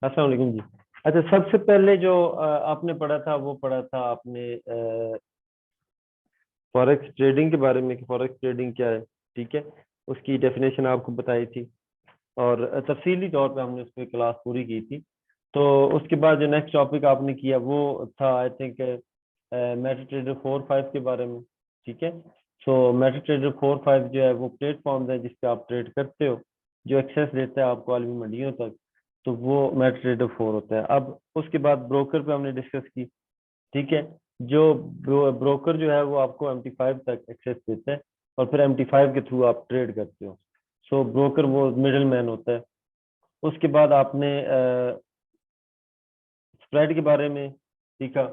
अस्सलाम वालेकुम जी। अच्छा, सबसे पहले जो आपने पढ़ा था वो पढ़ा था आपने फॉरेक्स ट्रेडिंग के बारे में कि फॉरेक्स ट्रेडिंग क्या है। ठीक है, उसकी डेफिनेशन आपको बताई थी और तफसीली तौर पे हमने उस पर क्लास पूरी की थी। तो उसके बाद जो नेक्स्ट टॉपिक आपने किया वो था आई थिंक मेटा ट्रेडर 4-5 के बारे में। ठीक है, सो मेटा ट्रेडर 4-5 जो है वो प्लेटफॉर्म है जिस पे आप ट्रेड करते हो, जो एक्सेस देता है आपको आलमी मंडियों तक। तो वो मेटा ट्रेडर 4 होता है। अब उसके बाद ब्रोकर पे हमने डिस्कस की। ठीक है, जो ब्रोकर जो है वो आपको MT5 तक एक्सेस देता है और फिर MT5 के थ्रू आप ट्रेड करते हो। सो ब्रोकर वो मिडिल मैन होता है। उसके बाद आपने स्प्रेड के बारे में सीखा।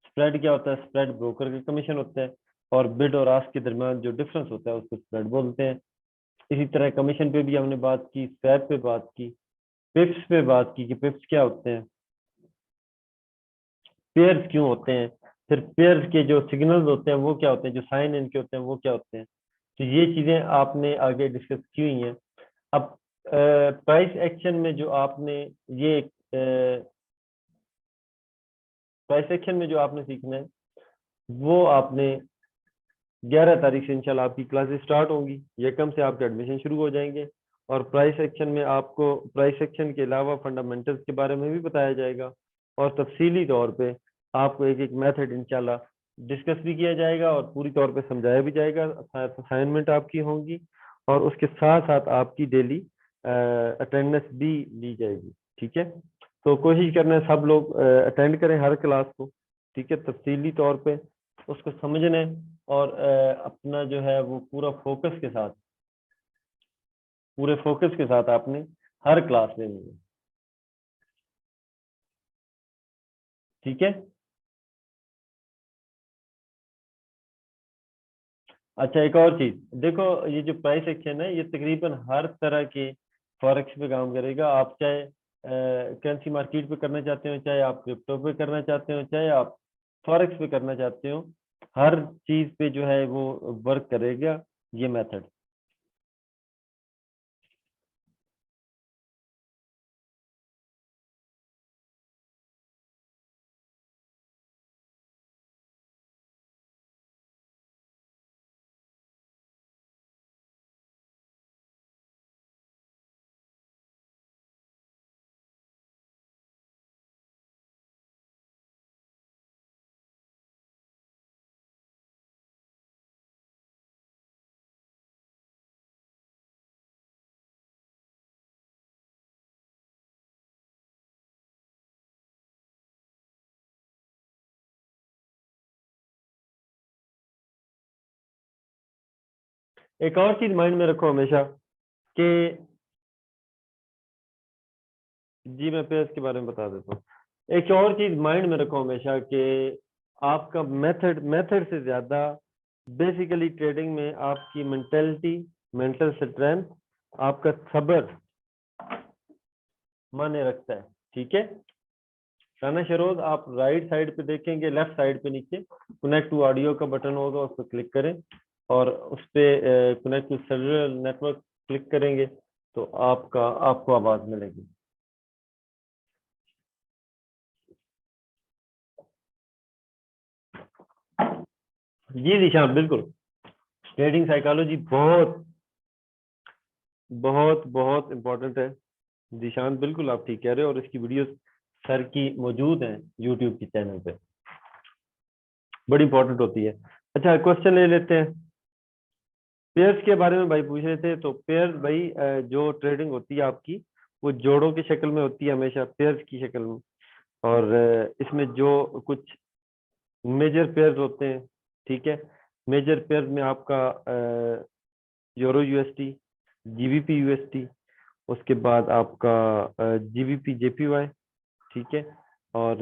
स्प्रेड क्या होता है? स्प्रेड ब्रोकर का कमीशन होता है और बिड और आस्क के दरमियान जो डिफरेंस होता है उसको स्प्रेड बोलते हैं। इसी तरह कमीशन पे भी हमने बात की, स्वैप पे बात की, पिप्स पे बात की कि पिप्स क्या होते हैं, पेयर्स क्यों होते हैं, फिर पेयर्स के जो सिग्नल्स होते हैं वो क्या होते हैं, जो साइन इनके होते हैं वो क्या होते हैं। तो ये चीजें आपने आगे डिस्कस की हुई हैं। अब प्राइस एक्शन में जो आपने ये प्राइस एक्शन में जो आपने सीखना है वो आपने 11 तारीख से इंशाल्लाह आपकी क्लासेस स्टार्ट होंगी। यकम से आपके एडमिशन शुरू हो जाएंगे और प्राइस एक्शन में आपको प्राइस एक्शन के अलावा फंडामेंटल्स के बारे में भी बताया जाएगा और तफसीली तौर पे आपको एक एक मेथड इंशाल्लाह डिस्कस भी किया जाएगा और पूरी तौर पे समझाया भी जाएगा। असाइनमेंट आपकी होंगी और उसके साथ साथ आपकी डेली अटेंडेंस भी ली जाएगी। ठीक है, तो कोशिश करना है सब लोग अटेंड करें हर क्लास को। ठीक है, तफसीली तौर पे उसको समझने और अपना जो है वो पूरे फोकस के साथ आपने हर क्लास लेनी है। ठीक है, अच्छा एक और चीज देखो, ये जो प्राइस एक्शन है ये तकरीबन हर तरह के फॉरेक्स पे काम करेगा। आप चाहे करेंसी मार्केट पे करना चाहते हो, चाहे आप क्रिप्टो पे करना चाहते हो, चाहे आप फॉरेक्स पे करना चाहते हो, हर चीज पे जो है वो वर्क करेगा ये मेथड। एक और चीज माइंड में रखो हमेशा कि जी मैं पेयर्स के बारे में बता देता हूँ। एक और चीज माइंड में रखो हमेशा कि आपका मेथड मेथड से ज्यादा बेसिकली ट्रेडिंग में आपकी मेंटेलिटी, मेंटल स्ट्रेंथ, आपका सब्र माने रखता है। ठीक है, शाना शरोज आप राइट साइड पे देखेंगे, लेफ्ट साइड पे नीचे कनेक्ट टू ऑडियो का बटन होगा, उस पर क्लिक करें और उस पे connect to cellular network click करेंगे तो आपको आवाज मिलेगी। जी निशान बिल्कुल, ट्रेडिंग साइकोलॉजी बहुत बहुत बहुत इंपॉर्टेंट है। निशान बिल्कुल आप ठीक कह रहे हो और इसकी वीडियोस सर की मौजूद हैं यूट्यूब के चैनल पे, बड़ी इंपॉर्टेंट होती है। अच्छा क्वेश्चन ले लेते हैं। पेयर्स के बारे में भाई पूछ रहे थे, तो पेयर्स भाई जो ट्रेडिंग होती है आपकी वो जोड़ों की शक्ल में होती है, हमेशा पेयर्स की शक्ल में। और इसमें जो कुछ मेजर पेयर्स होते हैं। ठीक है, मेजर पेयर्स में आपका यूरो यूएसटी, जीबीपी यूएसटी, उसके बाद आपका जीबीपी जेपीवाई। ठीक है, और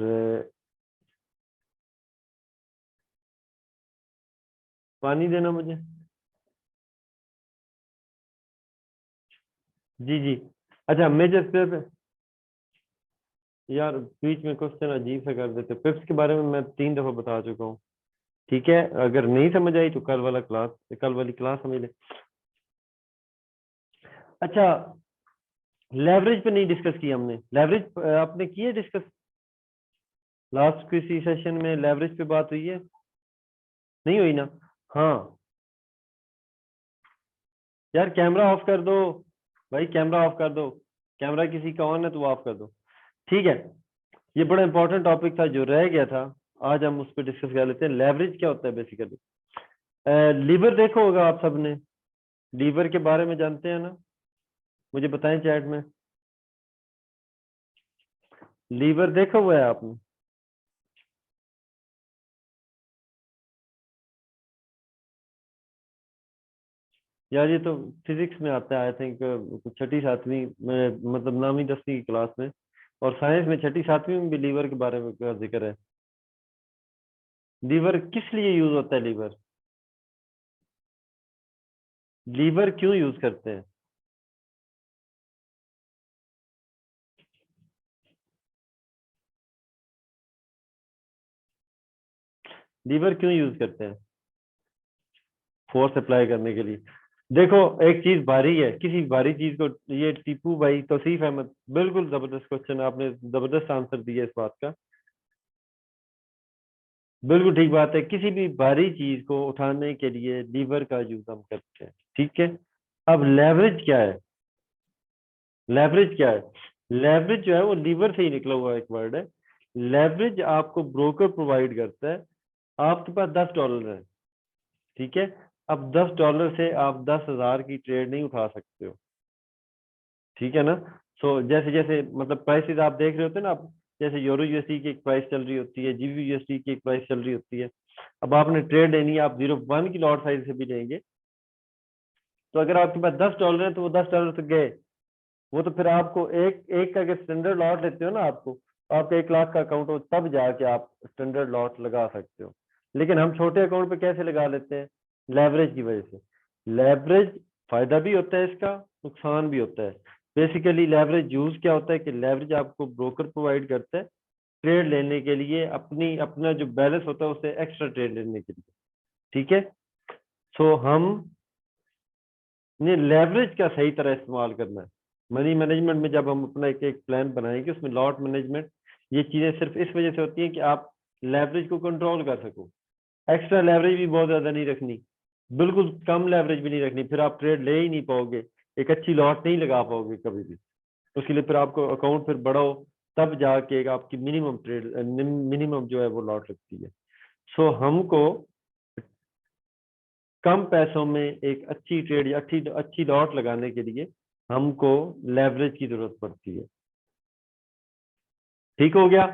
पानी देना मुझे। जी जी, अच्छा मेजर पेयर यार बीच में क्वेश्चन अजीब सा कर देते। पिप्स के बारे में मैं 3 दफा बता चुका हूँ। ठीक है, अगर नहीं समझ आई तो कल वाली क्लास समझ ले। अच्छा लेवरेज पे नहीं डिस्कस किया हमने। लेवरेज आपने किए डिस्कस? लास्ट किसी सेशन में लेवरेज पे बात हुई है? नहीं हुई ना? हाँ यार कैमरा ऑफ कर दो भाई, कैमरा ऑफ कर दो। कैमरा किसी का ऑन है तो वो ऑफ कर दो। ठीक है, ये बड़ा इंपॉर्टेंट टॉपिक था जो रह गया था, आज हम उस पर डिस्कस कर लेते हैं। लेवरेज क्या होता है बेसिकली? लीवर देखो होगा आप सबने, लीवर के बारे में जानते हैं ना? मुझे बताएं चैट में, लीवर देखा हुआ है आपने? यार ये तो फिजिक्स में आता है आई थिंक, छठी सातवीं में, मतलब 9वीं 10वीं की क्लास में। और साइंस में छठी सातवीं में भी लीवर के बारे में का जिक्र है। लीवर किस लिए यूज होता है? लीवर, लीवर क्यों यूज करते हैं? लीवर क्यों यूज करते हैं? फोर्स अप्लाई करने के लिए। देखो, एक चीज भारी है, किसी भारी चीज को, ये टीपू भाई, तौसीफ अहमद, बिल्कुल जबरदस्त क्वेश्चन, आपने जबरदस्त आंसर दिया इस बात का। बिल्कुल ठीक बात है, किसी भी भारी चीज को उठाने के लिए लीवर का यूज हम करते हैं। ठीक है, अब लेवरेज क्या है? लेवरेज क्या है? लेवरेज जो है वो लीवर से ही निकला हुआ एक वर्ड है। लेवरेज आपको ब्रोकर प्रोवाइड करता है। आपके पास $10 है, ठीक है? अब $10 से आप 10,000 की ट्रेड नहीं उठा सकते हो, ठीक है ना? सो जैसे जैसे मतलब प्राइसेस आप देख रहे होते हैं ना आप, जैसे यूरो यूएसडी की एक प्राइस चल रही होती है, जीबी यूएसडी की एक प्राइस चल रही होती है। अब आपने ट्रेड लेनी है, आप 0.1 की लॉट साइज से भी लेंगे, तो अगर आपके पास $10 है तो वो $10 तो गए। वो तो फिर आपको एक एक का अगर स्टैंडर्ड लॉट लेते हो ना, आपका 1 लाख का अकाउंट हो तब जाके आप स्टैंडर्ड लॉट लगा सकते हो। लेकिन हम छोटे अकाउंट पे कैसे लगा लेते हैं? लेवरेज की वजह से। लेवरेज, फायदा भी होता है इसका, नुकसान भी होता है। बेसिकली लेवरेज यूज क्या होता है कि लेवरेज आपको ब्रोकर प्रोवाइड करता है ट्रेड लेने के लिए, अपनी अपना जो बैलेंस होता है उससे एक्स्ट्रा ट्रेड लेने के लिए। ठीक है, सो हम ने लेवरेज का सही तरह इस्तेमाल करना है। मनी मैनेजमेंट में जब हम अपना एक एक प्लान बनाएंगे उसमें लॉट मैनेजमेंट, ये चीजें सिर्फ इस वजह से होती हैं कि आप लेवरेज को कंट्रोल कर सको। एक्स्ट्रा लेवरेज भी बहुत ज्यादा नहीं रखनी, बिल्कुल कम लेवरेज भी नहीं रखनी, फिर आप ट्रेड ले ही नहीं पाओगे, एक अच्छी लॉट नहीं लगा पाओगे कभी भी। उसके लिए फिर आपको अकाउंट फिर बढ़ाओ, तब जाके आपकी मिनिमम ट्रेड, मिनिमम जो है वो लॉट लगती है। सो हमको कम पैसों में एक अच्छी ट्रेड या अच्छी अच्छी लॉट लगाने के लिए हमको लेवरेज की जरूरत पड़ती है। ठीक हो गया?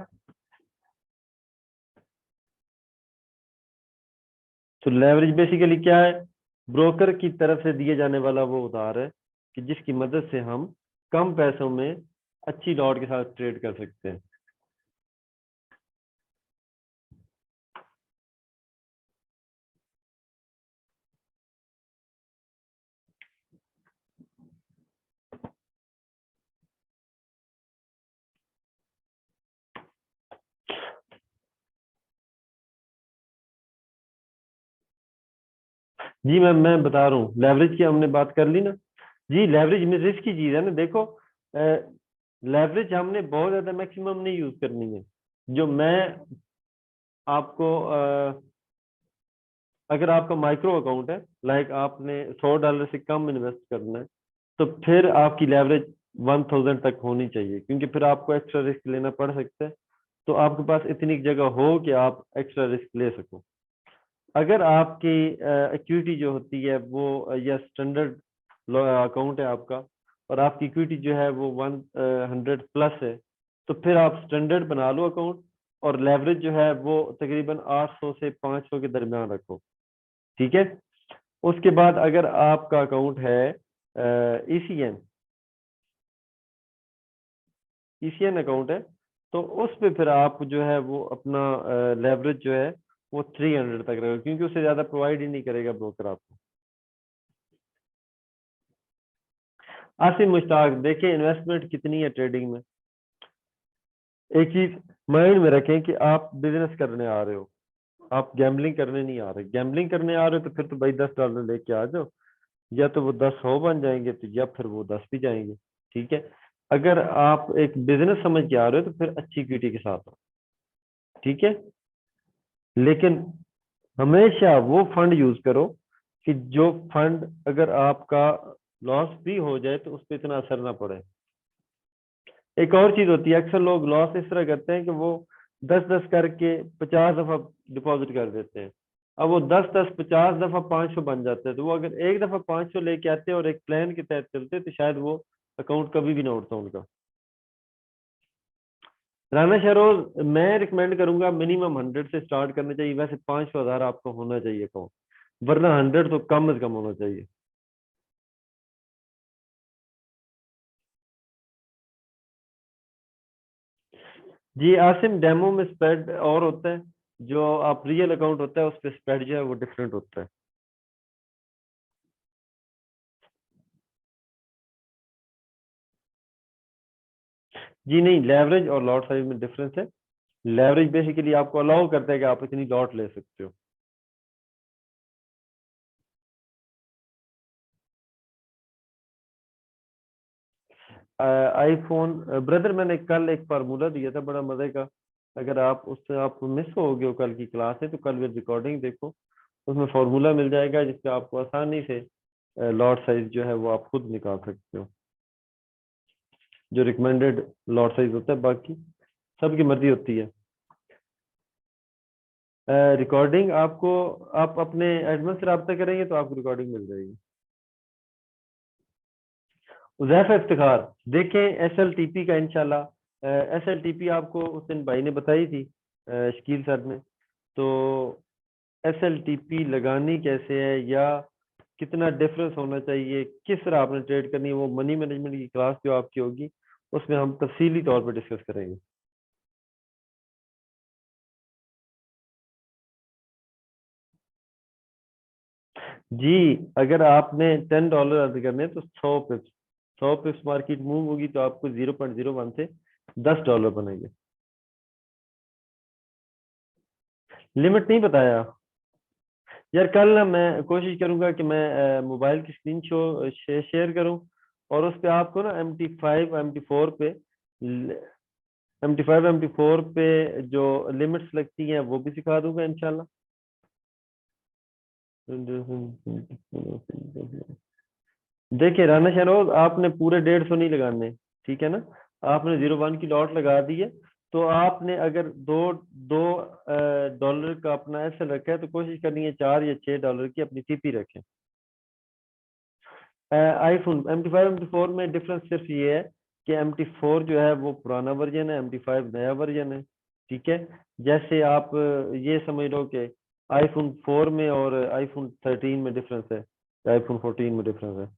तो लेवरेज बेसिकली क्या है? ब्रोकर की तरफ से दिए जाने वाला वो उधार है कि जिसकी मदद से हम कम पैसों में अच्छी लॉट के साथ ट्रेड कर सकते हैं। जी मैं बता रहा हूँ, लेवरेज की हमने बात कर ली ना। जी लेवरेज में रिस्क की चीज है ना, देखो लेवरेज हमने बहुत ज्यादा मैक्सिमम नहीं यूज करनी है। जो मैं आपको अगर आपका माइक्रो अकाउंट है, लाइक आपने $100 से कम इन्वेस्ट करना है, तो फिर आपकी लेवरेज 1000 तक होनी चाहिए, क्योंकि फिर आपको एक्स्ट्रा रिस्क लेना पड़ सकता है। तो आपके पास इतनी जगह हो कि आप एक्स्ट्रा रिस्क ले सको। अगर आपकी इक्विटी जो होती है वो या स्टैंडर्ड अकाउंट है आपका, और आपकी इक्विटी जो है वो 100 प्लस है, तो फिर आप स्टैंडर्ड बना लो अकाउंट, और लेवरेज जो है वो तकरीबन 800 से 500 के दरमियान रखो। ठीक है, उसके बाद अगर आपका अकाउंट है ईसीएन, ईसीएन अकाउंट है, तो उस पे फिर आप जो है वो अपना लेवरेज जो है वो 300 तक रखेगा, क्योंकि उससे ज्यादा प्रोवाइड ही नहीं करेगा ब्रोकर आपको। आसिम मुश्ताक, देखिए इन्वेस्टमेंट कितनी है ट्रेडिंग में। एक चीज माइंड में रखें कि आप बिजनेस करने आ रहे हो, आप गैम्बलिंग करने नहीं आ रहे। गैम्बलिंग करने आ रहे हो तो फिर तो भाई $10 लेके आ जाओ, या तो वो 10 100 बन जाएंगे, तो या फिर वो 10 भी जाएंगे। ठीक है, अगर आप एक बिजनेस समझ के आ रहे हो तो फिर अच्छी इक्विटी के साथ हो, ठीक है। लेकिन हमेशा वो फंड यूज करो कि जो फंड अगर आपका लॉस भी हो जाए तो उस पर इतना असर ना पड़े। एक और चीज होती है, अक्सर लोग लॉस इस तरह करते हैं कि वो 10-10 करके 50 दफा डिपॉजिट कर देते हैं। अब वो 10-10 50 दफा 500 बन जाते हैं, तो वो अगर एक दफा 500 लेके आते हैं और एक प्लान के तहत चलते हैं तो शायद वो अकाउंट कभी भी ना उठता उनका। राना शहरोज, मैं रिकमेंड करूंगा मिनिमम 100 से स्टार्ट करना चाहिए। वैसे 500,000 आपको होना चाहिए अकाउंट, वरना 100 तो कम से कम होना चाहिए। जी आसिम, डेमो में स्प्रेड और होता है, जो आप रियल अकाउंट होता है उस पर स्प्रेड जो है वो डिफरेंट होता है। जी नहीं, लेवरेज और लॉट साइज में डिफरेंस है। लेवरेज बेसिकली आपको अलाउ करता है कि आप इतनी लॉट ले सकते हो। आईफोन ब्रदर, मैंने कल एक फार्मूला दिया था बड़ा मजे का। अगर आप उससे आप मिस हो गए हो कल की क्लास है तो कल भी रिकॉर्डिंग देखो, उसमें फार्मूला मिल जाएगा जिससे आपको आसानी से लॉट साइज जो है वो आप खुद निकाल सकते हो, जो रिकमेंडेड लॉट साइज होता है। बाकी सबकी मर्जी होती है। रिकॉर्डिंग आपको, आप अपने एडमिन से रब्ता करेंगे तो आपको रिकॉर्डिंग मिल जाएगी। उजैफा इफ्तिखार, देखें SLTP का इंशाल्लाह। SLTP आपको उस दिन भाई ने बताई थी, शकील सर ने। तो SLTP लगानी कैसे है या कितना डिफरेंस होना चाहिए, किस तरह आपने ट्रेड करनी है, वो मनी मैनेजमेंट की क्लास जो आपकी होगी उसमें हम तफसीली तौर पर डिस्कस करेंगे। जी, अगर आपने $10 अर्ज करने हैं तो 100 पिप्स, 100 पिप्स मार्केट मूव होगी तो आपको 0.01 से $10 बनेंगे। लिमिट नहीं बताया यार। कल ना मैं कोशिश करूंगा कि मैं मोबाइल की स्क्रीन शेयर करूं, और उस पे आपको ना MT5 MT4 पे जो लिमिट्स लगती हैं वो भी सिखा दूंगा इंशाल्लाह। देखिए राना शहरोज, आपने पूरे 150 नहीं लगाने, ठीक है ना। आपने 0.1 की लॉट लगा दी है, तो आपने अगर दो दो डॉलर का अपना ऐसे रखा है तो कोशिश करनी है 4 या 6 डॉलर की अपनी टीपी रखें। आईफोन MT5 MT4 में डिफरेंस सिर्फ ये है कि MT4 जो है वो पुराना वर्जन है, MT5 नया वर्जन है, ठीक है। जैसे आप ये समझ लो कि iPhone 4 में और iPhone 13 में डिफरेंस है, iPhone 14 में डिफरेंस है,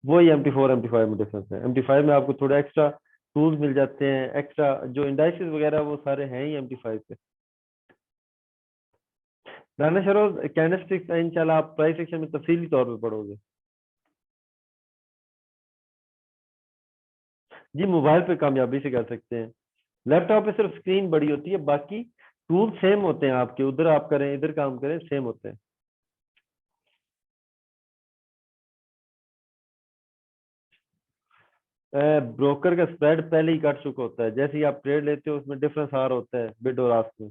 वही MT4 MT5 में डिफरेंस है। MT5 में आपको थोड़ा एक्स्ट्रा टूल्स मिल जाते हैं, एक्स्ट्रा जो इंडाइसेस वगैरह वो सारे हैं ही MT5 पे। राना शरोज, कैंडलस्टिक्स इंशाल्लाह आप प्राइस सेक्शन में तफसीली तौर पर पढ़ोगे। जी मोबाइल पे कामयाबी से कर सकते हैं। लैपटॉप पे सिर्फ स्क्रीन बड़ी होती है, बाकी टूल सेम होते हैं आपके, उधर आप करें इधर काम करें सेम होते हैं। ब्रोकर का स्प्रेड पहले ही कट चुका होता है, जैसे ही आप ट्रेड लेते हो उसमें डिफरेंस आ रहा होता है बिड और आस्क में।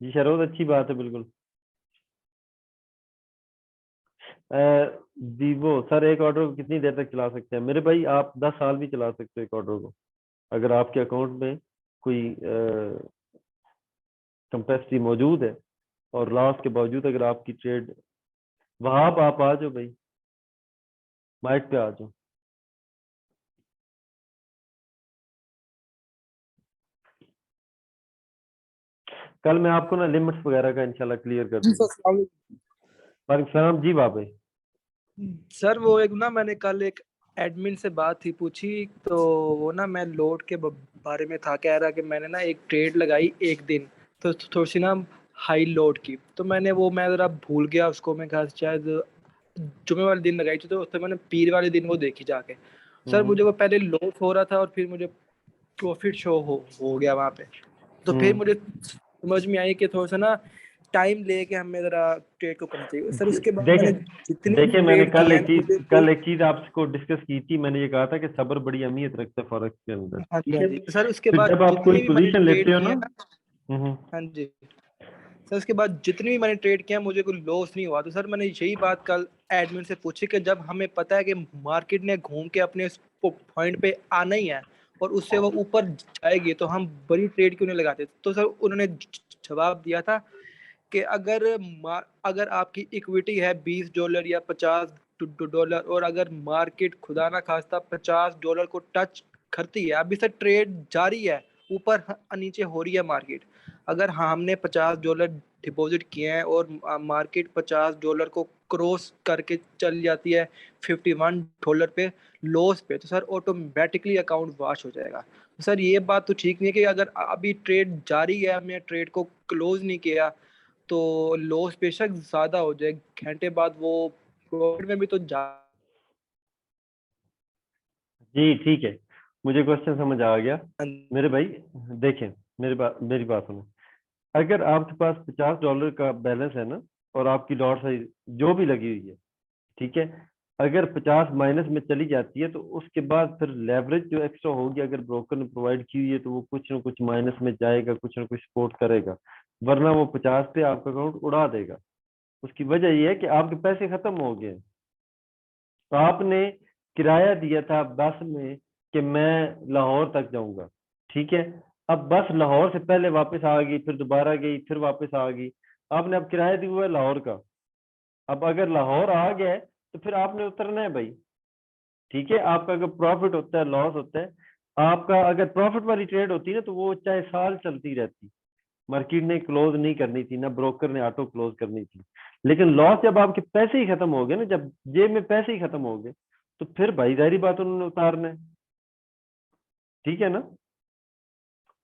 जी शरोज, अच्छी बात है बिल्कुल। वीवो सर, एक ऑर्डर को कितनी देर तक चला सकते हैं? मेरे भाई आप 10 साल भी चला सकते हो एक ऑर्डर को, अगर आपके अकाउंट में कोई कंपेसिटी मौजूद है और लॉस के बावजूद अगर आपकी ट्रेड। वहां आप आ जाओ भाई, माइक पे आ जाओ। कल मैं आपको ना लिमिट्स वगैरह का इंशाल्लाह क्लियर कर जी दूंगा। सर। वालेकुम सलाम जी बाबे। सर वो एक ना मैंने कल एक एडमिन से बात थी पूछी, तो वो ना मैं लोड के बारे में था, कह रहा कि मैंने ना एक ट्रेड लगाई एक दिन, तो थोड़ी सी ना हाई लोड की, तो मैं ज़रा भूल गया उसको। मैं कहा शायद जुमे वाले दिन लगाई थी, तो उससे मैंने पीर वाले दिन वो देखी जाके। सर मुझे वो पहले लॉस हो रहा था और फिर मुझे प्रॉफिट शो हो गया वहाँ पे। तो फिर हम्म मुझे समझ में आई कि थोड़ा सा ना टाइम लेके हमें जरा ट्रेड को करना चाहिए सर। उसके बाद देखें मैंने जितनी देखिए मैंने ट्रेड की है मुझे कल एक चीज आपको डिस्कस की थी। मैंने ये कहा था कि सब्र बड़ी अहमियत रखता है फॉरेक्स के अंदर, हाँ जी ठीक हाँ है। जी सर। उसके फिर बाद जब आप कोई जितनी भी मैंने पोजीशन ट्रेड लेते हो की ना, है ना, हाँ जी सर, उसके बाद जितनी भी मैंने ट्रेड किया मुझे कोई लॉस नहीं हुआ। तो सर मैंने यही बात कल एडमिन से पूछी कि जब हमें पता है कि मार्केट ने घूम के अपने पॉइंट पे आना ही है और उससे वो ऊपर जाएगी तो हम बड़ी ट्रेड क्यों नहीं लगाते। तो सर उन्होंने जवाब दिया था कि अगर आपकी इक्विटी है $20 या $50 और अगर मार्केट खुदा ना खास्ता $50 को टच करती है, अभी से ट्रेड जारी है, ऊपर नीचे हो रही है मार्केट, अगर हमने $50 डिपॉजिट किए हैं और मार्केट $50 को क्रॉस करके चल जाती है $51 पे लॉस पे, तो सर ऑटोमेटिकली अकाउंट वॉश हो जाएगा। तो सर ये बात तो ठीक नहीं है कि अगर अभी ट्रेड जारी है, हमने ट्रेड को क्लोज नहीं किया तो लॉस बेशक ज्यादा हो जाए, घंटे बाद वो प्रॉफिट में भी तो जा। जी ठीक है, मुझे क्वेश्चन समझ आ गया मेरे भाई। देखें मेरी बात सुनो। अगर आपके पास $50 का बैलेंस है ना, और आपकी लॉट साइज जो भी लगी हुई है, ठीक है, अगर 50 माइनस में चली जाती है तो उसके बाद फिर लेवरेज जो एक्स्ट्रा होगी, अगर ब्रोकर ने प्रोवाइड की हुई है, तो वो कुछ ना कुछ माइनस में जाएगा, कुछ ना कुछ सपोर्ट करेगा, वरना वो 50 पे आपका अकाउंट उड़ा देगा। उसकी वजह ये है कि आपके पैसे खत्म हो गए। तो आपने किराया दिया था बस में कि मैं लाहौर तक जाऊंगा, ठीक है। अब बस लाहौर से पहले वापस आ गई, फिर दोबारा गई, फिर वापस आ गई। आपने अब किराया दिया हुआ है लाहौर का। अब अगर लाहौर आ गया है तो फिर आपने उतरना है भाई, ठीक है। आपका अगर प्रॉफिट होता है, लॉस होता है, आपका अगर प्रॉफिट वाली ट्रेड होती है ना, तो वो चाहे साल चलती रहती, मार्केट ने क्लोज नहीं करनी थी, ना ब्रोकर ने ऑटो क्लोज करनी थी। लेकिन लॉस जब आपके पैसे ही खत्म हो गए ना, जब जेब में पैसे ही खत्म हो गए, तो फिर भाई जाहिर बात उन्होंने उतारना है, ठीक है ना।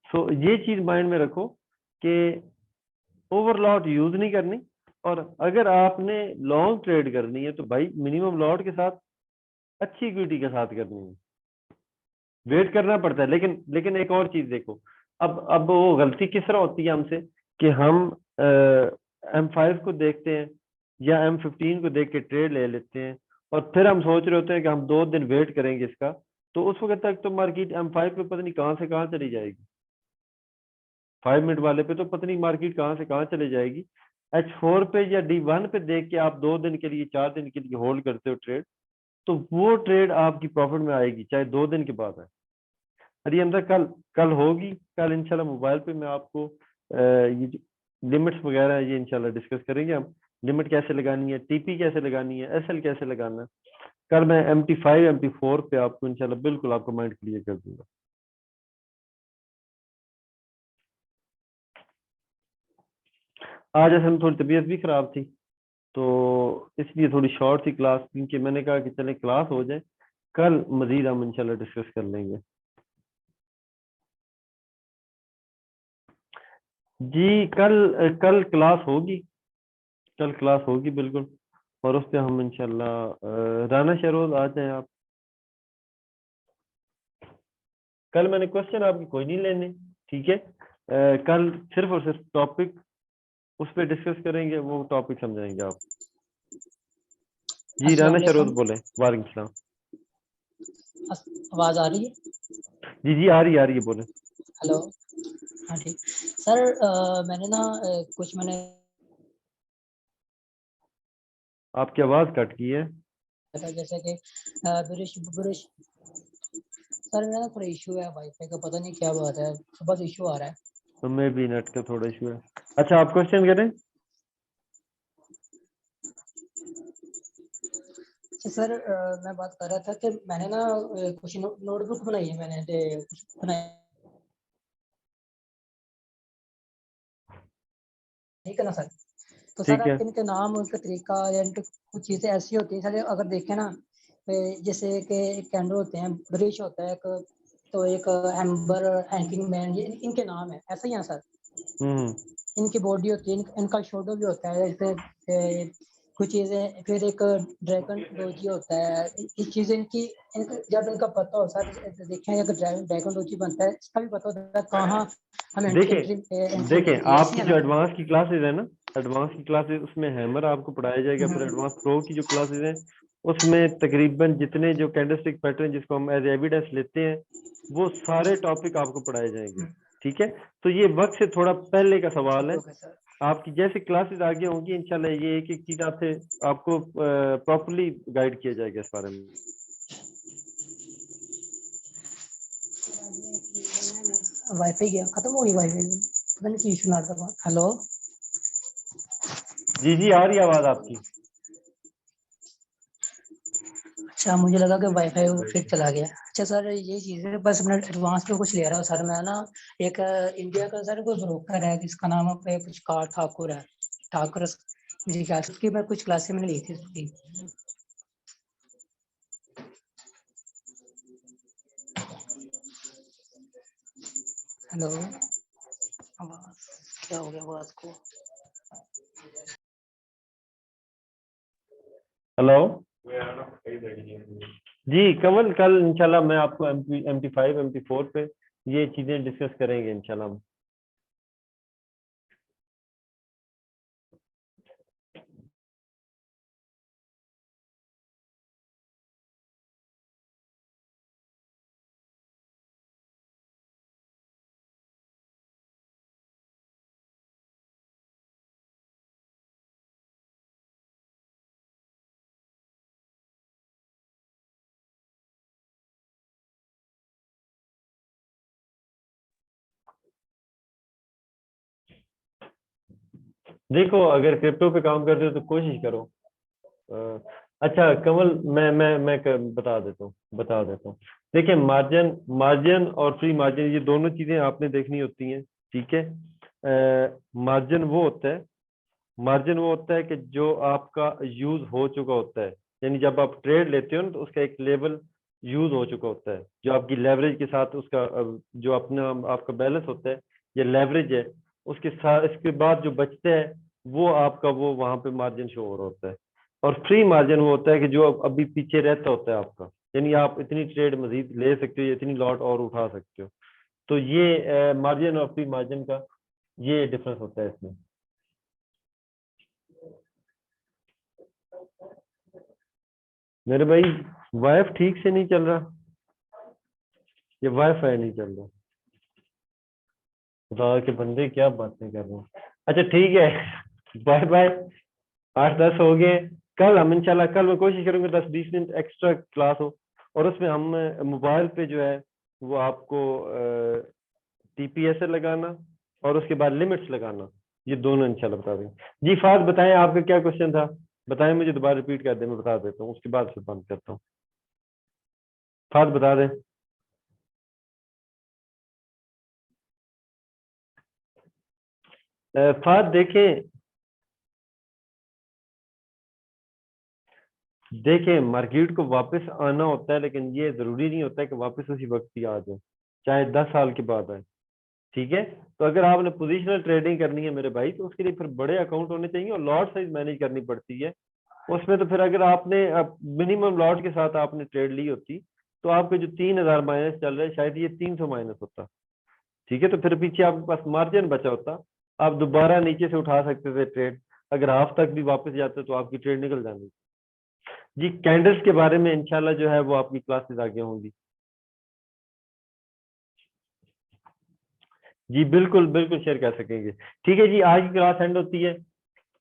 सो ये चीज माइंड में रखो कि ओवरलॉट यूज नहीं करनी, और अगर आपने लॉन्ग ट्रेड करनी है तो भाई मिनिमम लॉट के साथ, अच्छी इक्विटी के साथ करनी है। वेट करना पड़ता है, लेकिन एक और चीज देखो। अब वो गलती किस तरह होती है हमसे कि हम M5 को देखते हैं या M15 को देख के ट्रेड ले लेते हैं, और फिर हम सोच रहे होते हैं कि हम 2 दिन वेट करेंगे इसका। तो उस वक्त तक तो मार्केट M5 पे पता नहीं कहाँ से कहाँ चली जाएगी, 5 मिनट वाले पे तो पता नहीं मार्केट कहाँ से कहाँ चली जाएगी। H4 पे या D1 पे देख के आप 2 दिन के लिए, 4 दिन के लिए होल्ड करते हो ट्रेड, तो वो ट्रेड आपकी प्रॉफिट में आएगी, चाहे 2 दिन के बाद आए। अरे अंदर कल कल होगी, कल इंशाल्लाह मोबाइल पे मैं आपको ये लिमिट्स वगैरह ये इंशाल्लाह डिस्कस करेंगे हम। लिमिट कैसे लगानी है, टीपी कैसे लगानी है, एसएल कैसे लगाना है, कल मैं MT5 MT4 पे आपको इंशाल्लाह बिल्कुल आपको माइंड क्लियर कर दूंगा। आज असल में थोड़ी तबीयत भी खराब थी, तो इसलिए थोड़ी शॉर्ट सी क्लास, क्योंकि मैंने कहा कि चले क्लास हो जाए, कल मजीद हम इंशाल्लाह डिस्कस कर लेंगे। जी कल क्लास होगी, कल क्लास होगी बिल्कुल। और उस पे हम इंशाल्लाह राना शहरोज आ जाए आप। कल मैंने क्वेश्चन आपकी कोई नहीं लेने, ठीक है। कल सिर्फ और सिर्फ टॉपिक उस पे डिस्कस करेंगे, वो टॉपिक समझाएंगे आप। जी अस्सलाम राना शहरोज वालेकुम। बोले। वालेकुम सलाम। आवाज आ रही है? जी आ रही है बोले। हेलो। हाँ ठीक सर। मैंने ना कुछ मैंने आपकी आवाज कट गई है। जैसे कि ब्रिश ब्रिश सर, मेरा ना थोड़ा इशू है वाईफाई का, पता नहीं क्या बात है, बस इशू आ रहा है। तो मैं भी नेट का थोड़ा इशू है। अच्छा आप क्वेश्चन करें। अच्छा सर, मैं बात कर रहा था कि मैंने ना कुछ नोटबुक बनाई है, मैंने कुछ बनाई, ठीक है ना सर। तो सर ठीक है। इनके नाम, उनका तरीका या इनके कुछ चीज़ें ऐसी होती हैं सर, अगर देखें ना, जैसे कि कैंडल होते हैं, ब्रिश होता है एक, तो एक एम्बर, हैंकिंग मैन, ये इनके नाम है, ऐसा ही है सर। हम्म। इनकी बॉडी होती है, इनका शोडो भी होता है, जैसे कुछ चीज़ें, फिर एक ड्रैगन डोजी होता है। ये चीज़ें जब इनका पता हो सर, देखें अगर ड्रैगन डोजी बनता है, इसका भी पता होता है कहाँ हम देखें एंट्री देखें लेनी है, ऐसी आपकी है जो ना। एडवांस की क्लासेस है ना, एडवांस की क्लासेस उसमें हैमर आपको पढ़ाया जाएगा, फिर एडवांस प्रो की जो क्लासेस हैं उसमें तकरीबन जितने जो कैंडलस्टिक पैटर्न जिसको हम एज एविडेंस लेते हैं वो सारे टॉपिक आपको पढ़ाए जाएंगे। ठीक है, तो ये वक्त से थोड़ा पहले का सवाल है। Okay sir. आपकी जैसे क्लासेस आगे होंगी इंशाल्लाह ये एक एक चीज आपसे आपको प्रॉपर्ली गाइड किया जाएगा इस बारे में। वाईफाई गया, खत्म हो गई वाईफाई, पता नहीं की इशू ना था। हेलो जी जी आ रही है आवाज आपकी। अच्छा, मुझे लगा कि वाईफाई फिर चला गया। अच्छा सर, ये चीज़ है, बस मैं एडवांस पे कुछ ले रहा हूँ सर। मैं ना एक इंडिया का सर कोई ब्रोकर है जिसका नाम पे कुछ ठाकुर है, ठाकुर जी क्या, उसकी मैं कुछ क्लासेस मैंने ली थी उसकी। हेलो, आवाज क्या हो गया आवाज को? हेलो जी कमल, कल इंशाल्लाह मैं आपको MT5 MT4 पे ये चीजें डिस्कस करेंगे इंशाल्लाह। देखो अगर क्रिप्टो पे काम कर रहे हो तो कोशिश करो। अच्छा कमल, बता देता हूँ। देखिए मार्जिन मार्जिन और फ्री मार्जिन ये दोनों चीजें आपने देखनी होती हैं। ठीक है, मार्जिन वो होता है कि जो आपका यूज हो चुका होता है, यानी जब आप ट्रेड लेते हो ना तो उसका एक लेवल यूज हो चुका होता है, जो आपकी लेवरेज के साथ उसका जो अपना आपका बैलेंस होता है या लेवरेज है उसके साथ, इसके बाद जो बचता है वो आपका वो वहां पे मार्जिन शो हो रहा होता है। और फ्री मार्जिन वो होता है कि जो अभी पीछे रहता होता है आपका, यानी आप इतनी ट्रेड मजीद ले सकते हो या इतनी लॉट और उठा सकते हो। तो ये मार्जिन और फ्री मार्जिन का ये डिफरेंस होता है इसमें। मेरे भाई वाइफ ठीक से नहीं चल रहा, ये वाईफाई नहीं चल रहा। खुदा के बंदे क्या बातें कर रहे हैं। अच्छा ठीक है बाय बाय। 8-10 हो गए। कल हम इंशाल्लाह, कल मैं कोशिश करूंगा 10-20 मिनट एक्स्ट्रा क्लास हो और उसमें हम मोबाइल पे जो है वो आपको TPS लगाना और उसके बाद लिमिट्स लगाना, ये दोनों इंशाल्लाह बता देंगे। जी फाद बताएं आपका क्या क्वेश्चन था, बताएं मुझे, दोबारा रिपीट कर दें, मैं बता देता हूँ उसके बाद फिर बंद करता हूँ। फाद बता दें। फाद देखें मार्केट को वापस आना होता है, लेकिन ये जरूरी नहीं होता है कि वापस उसी वक्त ही आ जाए, चाहे 10 साल के बाद आए। ठीक है, तो अगर आपने पोजिशनल ट्रेडिंग करनी है मेरे भाई तो उसके लिए फिर बड़े अकाउंट होने चाहिए और लॉट साइज मैनेज करनी पड़ती है उसमें। तो फिर अगर आपने मिनिमम लॉट के साथ आपने ट्रेड ली होती तो आपके जो 3000 माइनस चल रहे हैं शायद ये 300 माइनस होता। ठीक है, तो फिर पीछे आपके पास मार्जिन बचा होता, आप दोबारा नीचे से उठा सकते थे ट्रेड। अगर हाफ तक भी वापस जाते तो आपकी ट्रेड निकल जानी। जी कैंडल्स के बारे में इंशाल्लाह जो है वो आपकी क्लासेस आगे होंगी। जी बिल्कुल बिल्कुल शेयर कर सकेंगे। ठीक है जी, आज की क्लास एंड होती है,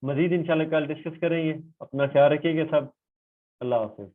मजीद इंशाल्लाह कल डिस्कस करेंगे। अपना ख्याल रखिएगा सब। अल्लाह हाफिज।